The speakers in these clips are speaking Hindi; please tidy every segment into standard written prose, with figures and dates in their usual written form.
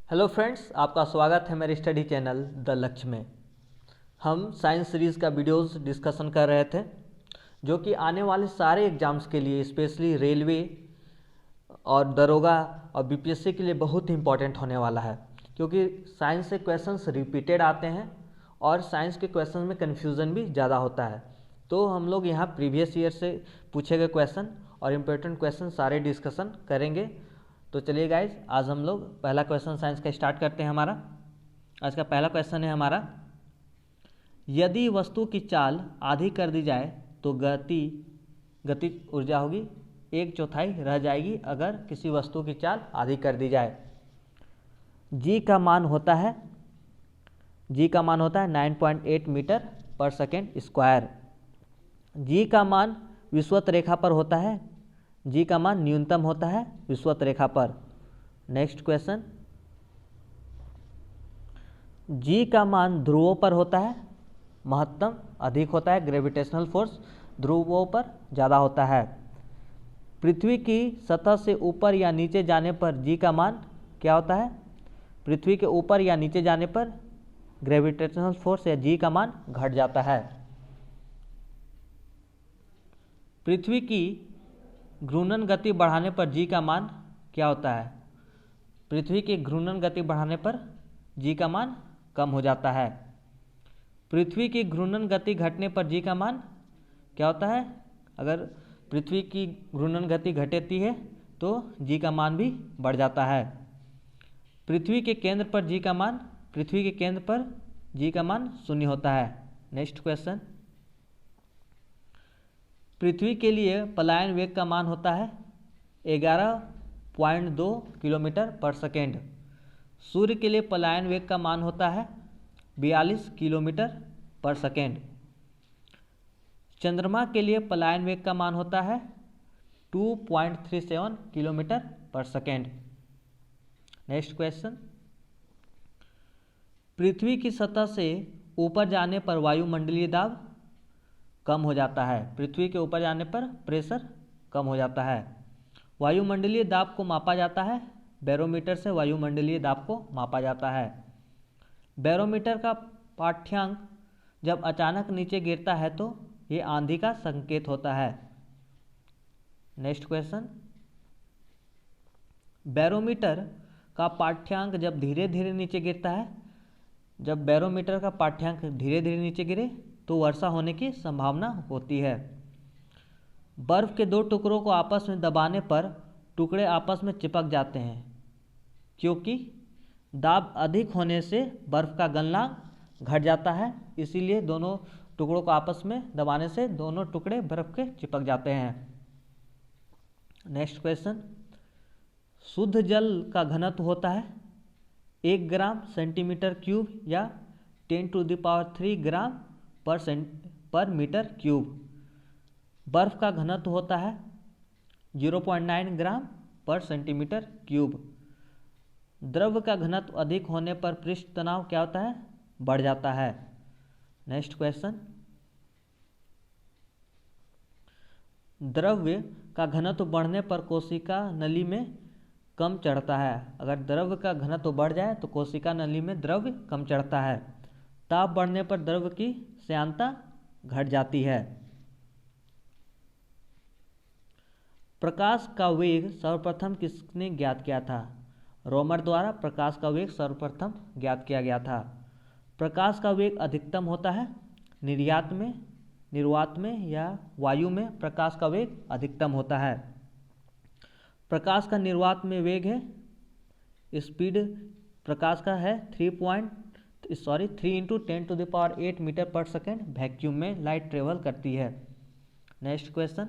हेलो फ्रेंड्स, आपका स्वागत है मेरे स्टडी चैनल द लक्ष्य में। हम साइंस सीरीज़ का वीडियोस डिस्कशन कर रहे थे जो कि आने वाले सारे एग्ज़ाम्स के लिए, स्पेशली रेलवे और दरोगा और बीपीएससी के लिए बहुत ही इंपॉर्टेंट होने वाला है, क्योंकि साइंस से क्वेश्चंस रिपीटेड आते हैं और साइंस के क्वेश्चन में कन्फ्यूज़न भी ज़्यादा होता है। तो हम लोग यहाँ प्रीवियस ईयर से पूछे गए क्वेश्चन और इम्पोर्टेंट क्वेश्चन सारे डिस्कशन करेंगे। तो चलिए गाइज, आज हम लोग पहला क्वेश्चन साइंस का स्टार्ट करते हैं। हमारा आज का पहला क्वेश्चन है हमारा, यदि वस्तु की चाल आधी कर दी जाए तो गतिज ऊर्जा होगी 1/4 रह जाएगी अगर किसी वस्तु की चाल आधी कर दी जाए। जी का मान होता है 9.8 मीटर पर सेकेंड स्क्वायर। जी का मान विषुवत रेखा पर होता है, जी का मान न्यूनतम होता है विषुवत रेखा पर। नेक्स्ट क्वेश्चन, जी का मान ध्रुवों पर होता है, महत्तम अधिक होता है, ग्रेविटेशनल फोर्स ध्रुवों पर ज़्यादा होता है। पृथ्वी की सतह से ऊपर या नीचे जाने पर जी का मान क्या होता है? पृथ्वी के ऊपर या नीचे जाने पर ग्रेविटेशनल फोर्स या जी का मान घट जाता है। पृथ्वी की घूर्णन गति बढ़ाने पर जी का मान क्या होता है? पृथ्वी की घूर्णन गति बढ़ाने पर जी का मान कम हो जाता है। पृथ्वी की घूर्णन गति घटने पर जी का मान क्या होता है? अगर पृथ्वी की घूर्णन गति घटती है तो जी का मान भी बढ़ जाता है। पृथ्वी के केंद्र पर जी का मान 0 होता है। नेक्स्ट क्वेश्चन, पृथ्वी के लिए पलायन वेग का मान होता है 11.2 किलोमीटर पर सेकेंड। सूर्य के लिए पलायन वेग का मान होता है 42 किलोमीटर पर सेकेंड। चंद्रमा के लिए पलायन वेग का मान होता है 2.37 किलोमीटर पर सेकेंड। नेक्स्ट क्वेश्चन, पृथ्वी की सतह से ऊपर जाने पर वायुमंडलीय दाब कम हो जाता है। पृथ्वी के ऊपर जाने पर प्रेशर कम हो जाता है। वायुमंडलीय दाब को मापा जाता है बैरोमीटर से, वायुमंडलीय दाब को मापा जाता है। बैरोमीटर का पाठ्यांक जब अचानक नीचे गिरता है तो ये आंधी का संकेत होता है। नेक्स्ट क्वेश्चन, बैरोमीटर का पाठ्यांक जब धीरे धीरे नीचे गिरता है, जब बैरोमीटर का पाठ्यांक धीरे धीरे नीचे गिरे तो वर्षा होने की संभावना होती है। बर्फ के दो टुकड़ों को आपस में दबाने पर टुकड़े आपस में चिपक जाते हैं, क्योंकि दाब अधिक होने से बर्फ का गलनांक घट जाता है, इसीलिए दोनों टुकड़ों को आपस में दबाने से दोनों टुकड़े बर्फ के चिपक जाते हैं। नेक्स्ट क्वेश्चन, शुद्ध जल का घनत्व होता है 1 ग्राम सेंटीमीटर क्यूब या 10³ ग्राम पर मीटर क्यूब। बर्फ का घनत्व होता है 0.9 ग्राम पर सेंटीमीटर क्यूब। द्रव का घनत्व अधिक होने पर पृष्ठ तनाव क्या होता है? बढ़ जाता है। नेक्स्ट क्वेश्चन, द्रव्य का घनत्व बढ़ने पर कोशिका नली में कम चढ़ता है। अगर द्रव्य का घनत्व बढ़ जाए तो कोशिका नली में द्रव्य कम चढ़ता है। ताप बढ़ने पर द्रव्य की श्यानता घट जाती है। प्रकाश का वेग सर्वप्रथम किसने ज्ञात किया था? रोमर द्वारा प्रकाश का वेग सर्वप्रथम ज्ञात किया गया था। प्रकाश का वेग अधिकतम होता है निर्वात में या वायु में प्रकाश का वेग अधिकतम होता है। प्रकाश का निर्वात में वेग है, स्पीड प्रकाश का है 3 × 10⁸ मीटर पर सेकेंड। वैक्यूम में लाइट ट्रेवल करती है। नेक्स्ट क्वेश्चन,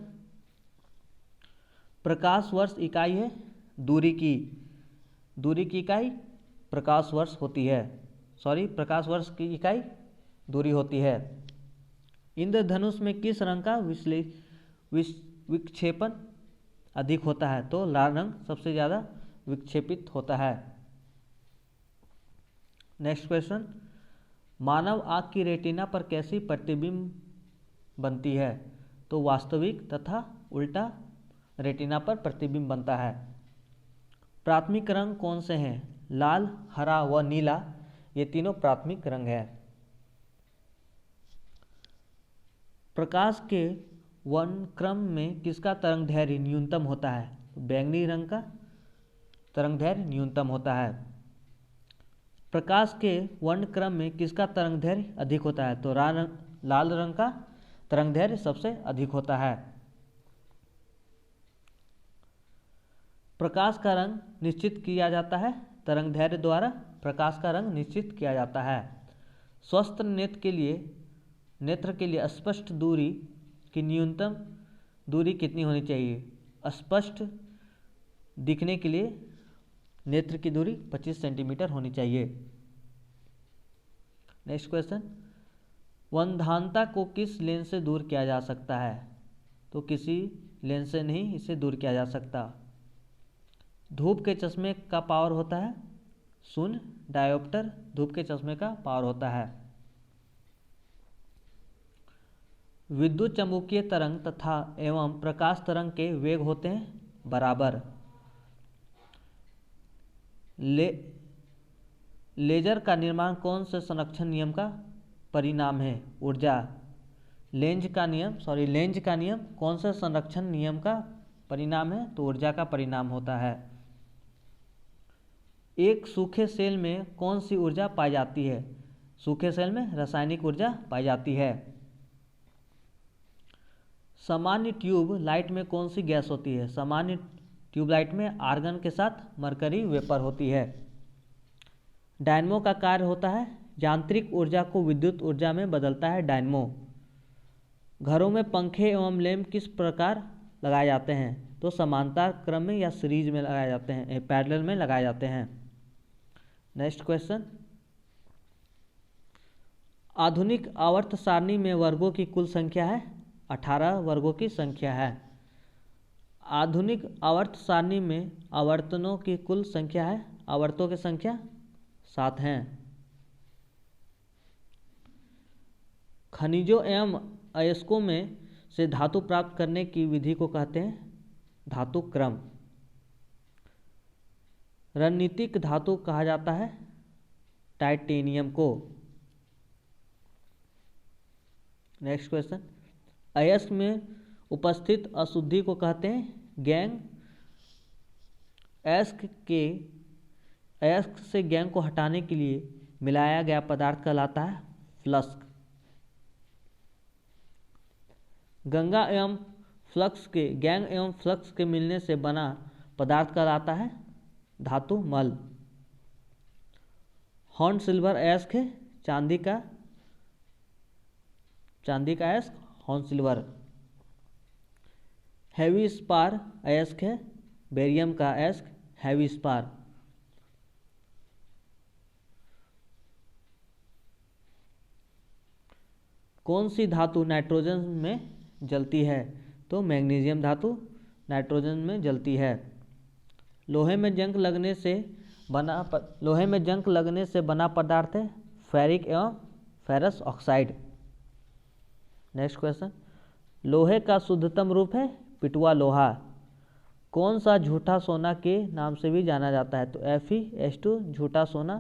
प्रकाश वर्ष इकाई है दूरी की इकाई प्रकाश वर्ष होती है। प्रकाश वर्ष की इकाई दूरी होती है। इंद्रधनुष में किस रंग का विक्षेपण अधिक होता है? तो लाल रंग सबसे ज़्यादा विक्षेपित होता है। नेक्स्ट क्वेश्चन, मानव आँख की रेटिना पर कैसी प्रतिबिंब बनती है? तो वास्तविक तथा उल्टा रेटिना पर प्रतिबिंब बनता है। प्राथमिक रंग कौन से हैं? लाल, हरा व नीला ये तीनों प्राथमिक रंग है। प्रकाश के वर्णक्रम में किसका तरंगदैर्घ्य न्यूनतम होता है? तो बैंगनी रंग का तरंगदैर्घ्य न्यूनतम होता है। प्रकाश के वर्णक्रम में किसका तरंगदैर्घ्य अधिक होता है? तो लाल रंग का तरंगदैर्घ्य सबसे अधिक होता है। प्रकाश का रंग निश्चित किया जाता है तरंगदैर्घ्य द्वारा। प्रकाश का रंग निश्चित किया जाता है। स्वस्थ नेत्र के लिए स्पष्ट दूरी की न्यूनतम दूरी कितनी होनी चाहिए? स्पष्ट दिखने के लिए नेत्र की दूरी 25 सेंटीमीटर होनी चाहिए। नेक्स्ट क्वेश्चन, वंध्यात्वता को किस लेंस से दूर किया जा सकता है? तो किसी लेंस से नहीं इसे दूर किया जा सकता। धूप के चश्मे का पावर होता है 0। डायोप्टर धूप के चश्मे का पावर होता है। विद्युत चुम्बकीय तरंग तथा एवं प्रकाश तरंग के वेग होते हैं बराबर। लेजर का निर्माण कौन से संरक्षण नियम का परिणाम है? ऊर्जा। लेंज का नियम कौन से संरक्षण नियम का परिणाम है? तो ऊर्जा का परिणाम होता है। एक सूखे सेल में कौन सी ऊर्जा पाई जाती है? सूखे सेल में रासायनिक ऊर्जा पाई जाती है। सामान्य ट्यूब लाइट में कौन सी गैस होती है? सामान्य ट्यूबलाइट में आर्गन के साथ मरकरी वेपर होती है। डायनमो का कार्य होता है यांत्रिक ऊर्जा को विद्युत ऊर्जा में बदलता है डायनमो। घरों में पंखे एवं लैंप किस प्रकार लगाए जाते हैं? तो समांतर क्रम में या सीरीज में लगाए जाते हैं, पैरेलल में लगाए जाते हैं। नेक्स्ट क्वेश्चन, आधुनिक आवर्त सारणी में वर्गों की कुल संख्या है 18 वर्गों की संख्या है। आधुनिक आवर्त सारणी में आवर्तनों की कुल संख्या है, आवर्तों की संख्या 7 हैं। खनिजों एवं अयस्कों में से धातु प्राप्त करने की विधि को कहते हैं धातु क्रम। रणनीतिक धातु कहा जाता है टाइटेनियम को। नेक्स्ट क्वेश्चन, अयस्क में उपस्थित अशुद्धि को कहते हैं गैंग। अयस्क से गैंग को हटाने के लिए मिलाया गया पदार्थ कहलाता है फ्लक्स। गैंग एवं फ्लक्स के मिलने से बना पदार्थ कहलाता है धातु मल। हॉर्न सिल्वर अयस्क है चांदी का अयस्क हॉर्न सिल्वर। हैवी स्पार अयस्क है बेरियम का अयस्क हैवी स्पार। कौन सी धातु नाइट्रोजन में जलती है? तो मैग्नीशियम धातु नाइट्रोजन में जलती है। लोहे में जंग लगने से बना पदार्थ है फेरिक एवं फेरस ऑक्साइड। नेक्स्ट क्वेश्चन, लोहे का शुद्धतम रूप है पिटुआ लोहा। कौन सा झूठा सोना के नाम से भी जाना जाता है? तो FeS2 झूठा सोना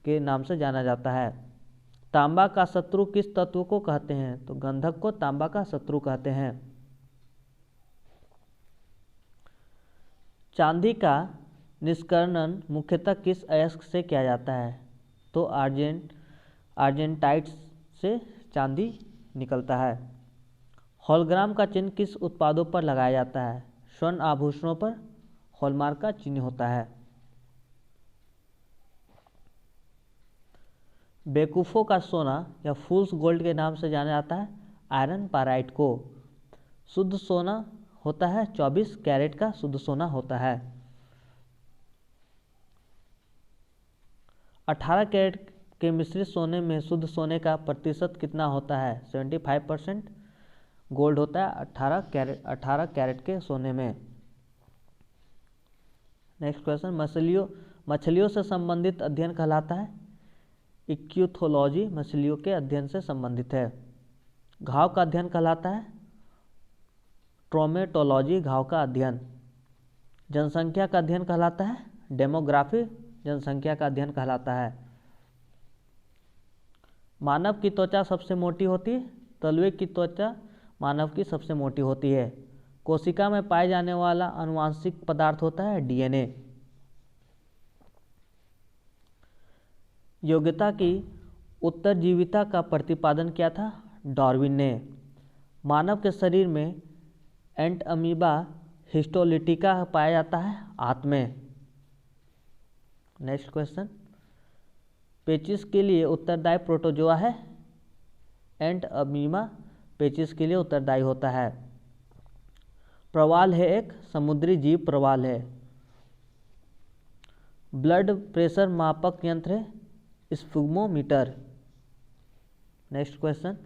के नाम से जाना जाता है। तांबा का शत्रु किस तत्व को कहते हैं? तो गंधक को तांबा का शत्रु कहते हैं। चांदी का निष्कर्षण मुख्यतः किस अयस्क से किया जाता है? तो आर्जेंटाइट से चांदी निकलता है। हॉलग्राम का चिन्ह किस उत्पादों पर लगाया जाता है? स्वर्ण आभूषणों पर हॉलमार्क का चिन्ह होता है। बेवकूफ़ों का सोना या फूल्स गोल्ड के नाम से जाना जाता है आयरन पाराइट को। शुद्ध सोना होता है 24 कैरेट का शुद्ध सोना होता है। 18 कैरेट के मिश्रित सोने में शुद्ध सोने का प्रतिशत कितना होता है? 75% गोल्ड होता है 18 कैरेट के सोने में। नेक्स्ट क्वेश्चन, मछलियों से संबंधित अध्ययन कहलाता है इक्यूथोलॉजी। मछलियों के अध्ययन से संबंधित है। घाव का अध्ययन कहलाता है ट्रोमेटोलॉजी घाव का अध्ययन। जनसंख्या का अध्ययन कहलाता है डेमोग्राफी जनसंख्या का अध्ययन कहलाता है। मानव की त्वचा सबसे मोटी होती है, तलवे की त्वचा मानव की सबसे मोटी होती है। कोशिका में पाए जाने वाला आनुवांशिक पदार्थ होता है डीएनए। योग्यता की उत्तरजीविता का प्रतिपादन किया था डार्विन ने। मानव के शरीर में एंट अमीबा हिस्टोलिटिका पाया जाता है आंत में। नेक्स्ट क्वेश्चन, पेचिस के लिए उत्तरदायी प्रोटोजोआ है। एंट अमीबा पेचिस के लिए उत्तरदायी होता है। प्रवाल है एक समुद्री जीव प्रवाल है। ब्लड प्रेशर मापक यंत्र है स्फिग्मोमीटर। नेक्स्ट क्वेश्चन,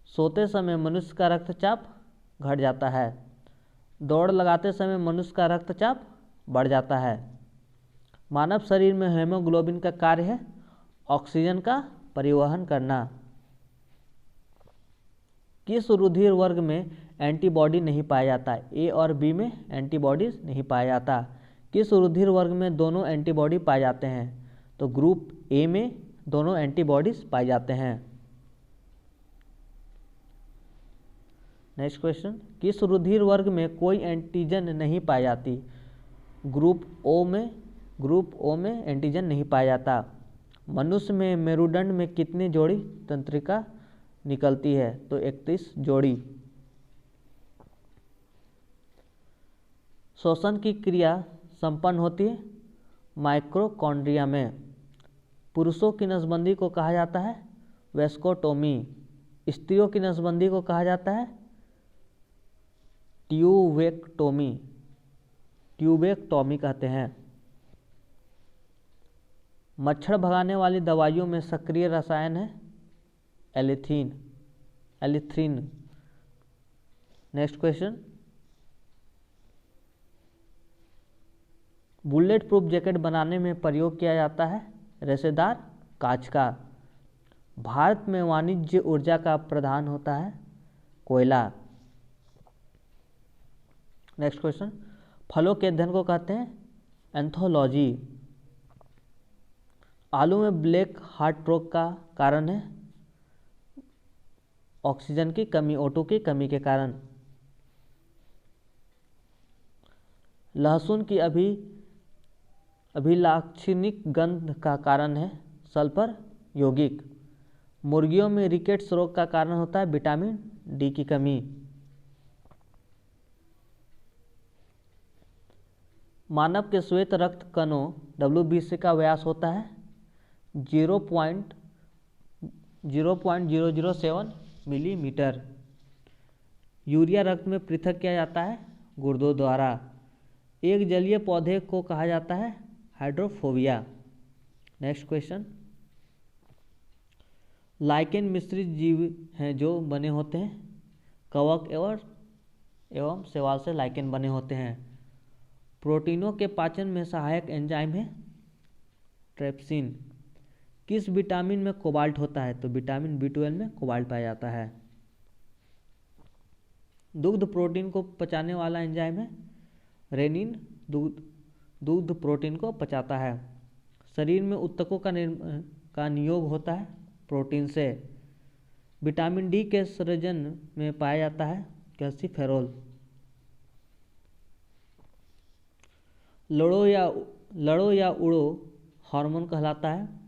सोते समय मनुष्य का रक्तचाप घट जाता है। दौड़ लगाते समय मनुष्य का रक्तचाप बढ़ जाता है। मानव शरीर में हेमोग्लोबिन का कार्य है ऑक्सीजन का परिवहन करना। किस रुधिर वर्ग में एंटीबॉडी नहीं पाया जाता? ए और बी में एंटीबॉडीज नहीं पाया जाता। किस रुधिर वर्ग में दोनों एंटीबॉडी पाए जाते हैं? तो ग्रुप ए में दोनों एंटीबॉडीज पाए जाते हैं। नेक्स्ट क्वेश्चन, किस रुधिर वर्ग में कोई एंटीजन नहीं पाई जाती? ग्रुप ओ में एंटीजन नहीं पाया जाता। मनुष्य में मेरुदंड में कितनी जोड़ी तंत्रिका निकलती है? तो 31 जोड़ी। श्वसन की क्रिया संपन्न होती है माइक्रोकॉन्ड्रिया में। पुरुषों की नसबंदी को कहा जाता है वेस्कोटोमी। स्त्रियों की नसबंदी को कहा जाता है ट्यूबेक्टोमी कहते हैं। मच्छर भगाने वाली दवाइयों में सक्रिय रसायन है allethrin. Next question, bullet proof jacket बनाने में प्रयोग किया जाता है रेशेदार कांच का। भारत में वाणिज्य ऊर्जा का प्रधान होता है कोयला। नेक्स्ट क्वेश्चन, फलों के अध्ययन को कहते हैं एंथोलॉजी। आलू में ब्लैक हार्ट रोग का कारण है ऑक्सीजन की कमी, O2 की कमी के कारण। लहसुन की अभिलाक्षणिक गंध का कारण है सल्फर यौगिक। मुर्गियों में रिकेट्स रोग का कारण होता है विटामिन डी की कमी। मानव के श्वेत रक्त कणों WBC का व्यास होता है 0.007 मिलीमीटर। यूरिया रक्त में पृथक किया जाता है गुर्दों द्वारा। एक जलीय पौधे को कहा जाता है हाइड्रोफोबिया। नेक्स्ट क्वेश्चन, लाइकेन मिश्रित जीव हैं जो बने होते हैं कवक एवं शैवाल से लाइकेन बने होते हैं। प्रोटीनों के पाचन में सहायक एंजाइम है ट्रेप्सिन। किस विटामिन में कोबाल्ट होता है? तो विटामिन B12 में कोबाल्ट पाया जाता है। दुग्ध प्रोटीन को पचाने वाला एंजाइम है रेनिन। दुग्ध प्रोटीन को पचाता है। शरीर में ऊतकों का नियोग होता है प्रोटीन से। विटामिन डी के सृजन में पाया जाता है कैल्सीफेरोल। लड़ो या उड़ो हार्मोन कहलाता है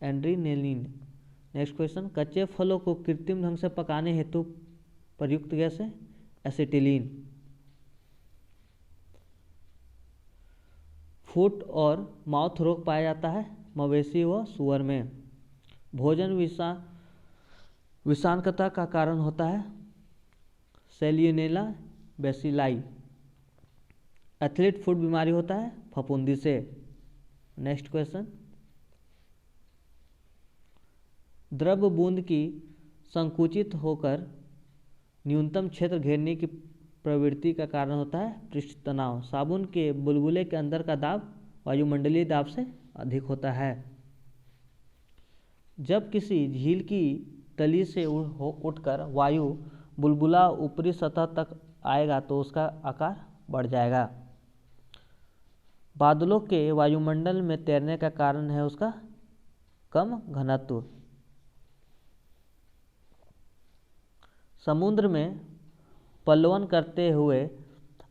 एड्रीनेलिन। नेक्स्ट क्वेश्चन, कच्चे फलों को कृत्रिम ढंग से पकाने हेतु प्रयुक्त गैस है एसिटिलीन। फुट और माउथ रोग पाया जाता है मवेशी व सुअर में। भोजन विषाक्तता का कारण होता है सैलियोनेला बेसिलाई। एथलीट फुट बीमारी होता है फफूंदी से। नेक्स्ट क्वेश्चन, द्रव बूंद की संकुचित होकर न्यूनतम क्षेत्र घेरने की प्रवृत्ति का कारण होता है पृष्ठ तनाव। साबुन के बुलबुले के अंदर का दाब वायुमंडलीय दाब से अधिक होता है। जब किसी झील की तली से उठकर वायु बुलबुला ऊपरी सतह तक आएगा तो उसका आकार बढ़ जाएगा। बादलों के वायुमंडल में तैरने का कारण है उसका कम घनत्व। समुद्र में पलायन करते हुए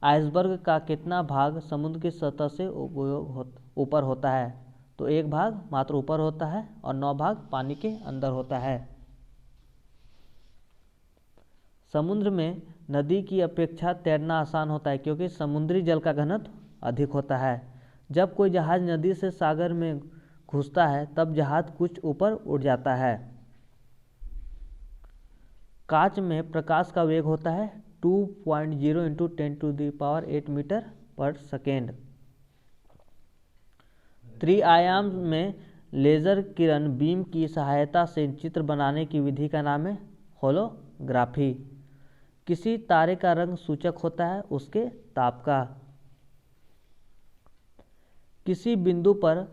आइसबर्ग का कितना भाग समुद्र की सतह से ऊपर होता है? तो एक भाग मात्र ऊपर होता है और 9 भाग पानी के अंदर होता है। समुद्र में नदी की अपेक्षा तैरना आसान होता है क्योंकि समुद्री जल का घनत्व अधिक होता है। जब कोई जहाज नदी से सागर में घुसता है तब जहाज कुछ ऊपर उड़ जाता है। कांच में प्रकाश का वेग होता है 2.0 × 10⁸ मीटर पर सेकेंड। त्रिआयाम में लेजर किरण बीम की सहायता से चित्र बनाने की विधि का नाम है होलोग्राफी। किसी तारे का रंग सूचक होता है उसके ताप का। किसी बिंदु पर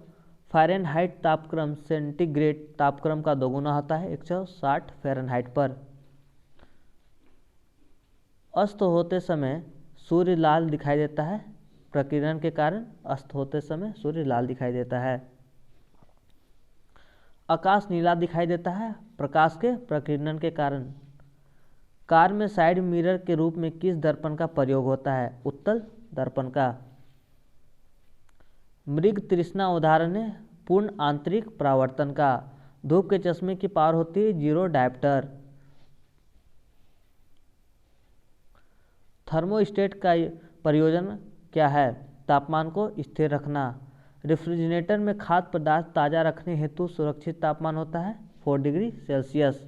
फ़ारेनहाइट तापक्रम सेंटीग्रेड तापक्रम का दोगुना होता है 160 फ़ारेनहाइट पर। अस्त होते समय सूर्य लाल दिखाई देता है, प्रकीर्णन के कारण अस्त होते समय सूर्य लाल दिखाई देता है। आकाश नीला दिखाई देता है प्रकाश के प्रकीर्णन के कारण। कार में साइड मिरर के रूप में किस दर्पण का प्रयोग होता है? उत्तल दर्पण का। मृग तृष्णा उदाहरण है पूर्ण आंतरिक परावर्तन का। धूप के चश्मे की पावर होती है 0 डायप्टर। थर्मोस्टेट का प्रयोजन क्या है? तापमान को स्थिर रखना। रेफ्रिजरेटर में खाद्य पदार्थ ताज़ा रखने हेतु सुरक्षित तापमान होता है 4 डिग्री सेल्सियस।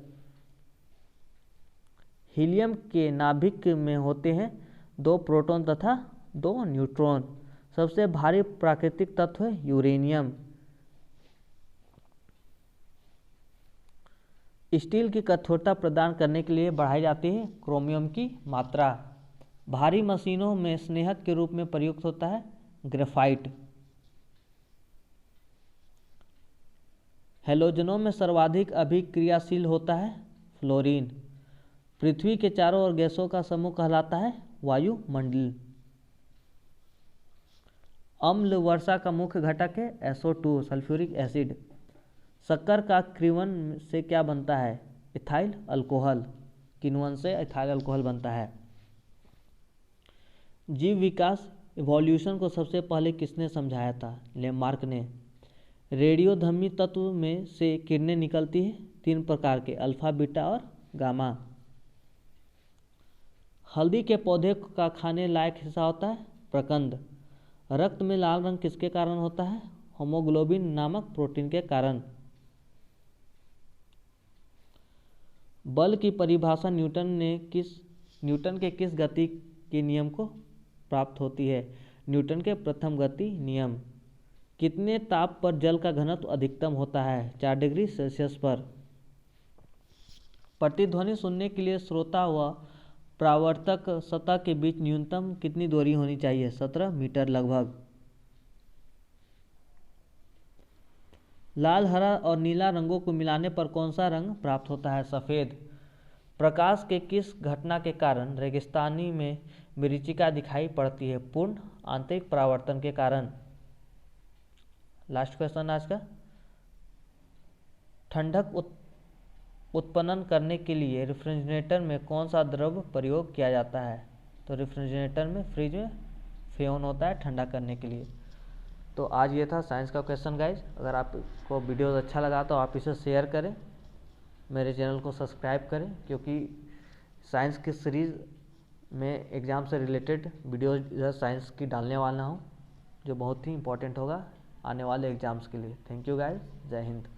हीलियम के नाभिक में होते हैं 2 प्रोटॉन तथा 2 न्यूट्रॉन। सबसे भारी प्राकृतिक तत्व है यूरेनियम। स्टील की कठोरता प्रदान करने के लिए बढ़ाई जाती है क्रोमियम की मात्रा। भारी मशीनों में स्नेहक के रूप में प्रयुक्त होता है ग्रेफाइट। हैलोजनों में सर्वाधिक अभिक्रियाशील होता है फ्लोरीन। पृथ्वी के चारों ओर गैसों का समूह कहलाता है वायुमंडल। अम्ल वर्षा का मुख्य घटक है SO2 सल्फ्यूरिक एसिड। शक्कर का किण्वन से क्या बनता है? Ethyl alcohol. किण्वन से इथाइल अल्कोहल बनता है। जीव विकास इवोल्यूशन को सबसे पहले किसने समझाया था? लेमार्क ने। रेडियोधर्मी तत्व में से किरणें निकलती हैं 3 प्रकार के, अल्फा, बीटा और गामा। हल्दी के पौधे का खाने लायक हिस्सा होता है प्रकंद। रक्त में लाल रंग किसके कारण होता है? होमोग्लोबिन नामक प्रोटीन के कारण। बल की परिभाषा न्यूटन के किस गति के नियम को प्राप्त होती है? न्यूटन के प्रथम गति नियम। कितने ताप पर जल का घनत्व अधिकतम होता है? 4 डिग्री सेल्सियस पर। प्रतिध्वनि सुनने के लिए श्रोता व परावर्तक सतह के बीच न्यूनतम कितनी दूरी होनी चाहिए? 17 मीटर लगभग। लाल, हरा और नीला रंगों को मिलाने पर कौन सा रंग प्राप्त होता है? सफ़ेद। प्रकाश के किस घटना के कारण रेगिस्तानी में मरीचिका दिखाई पड़ती है? पूर्ण आंतरिक परावर्तन के कारण। लास्ट क्वेश्चन आज का। ठंडक उत्पन्न करने के लिए रेफ्रिजरेटर में कौन सा द्रव प्रयोग किया जाता है? तो रेफ्रिजरेटर में फ्रिज में फ्यून होता है ठंडा करने के लिए। तो आज ये था साइंस का क्वेश्चन गाइज। अगर आपको वीडियो अच्छा लगा तो आप इसे शेयर करें, मेरे चैनल को सब्सक्राइब करें, क्योंकि साइंस की सीरीज़ में एग्ज़ाम से रिलेटेड वीडियो इधर साइंस की डालने वाला हूँ, जो बहुत ही इंपॉर्टेंट होगा आने वाले एग्ज़ाम्स के लिए। Thank you guys. जय हिंद।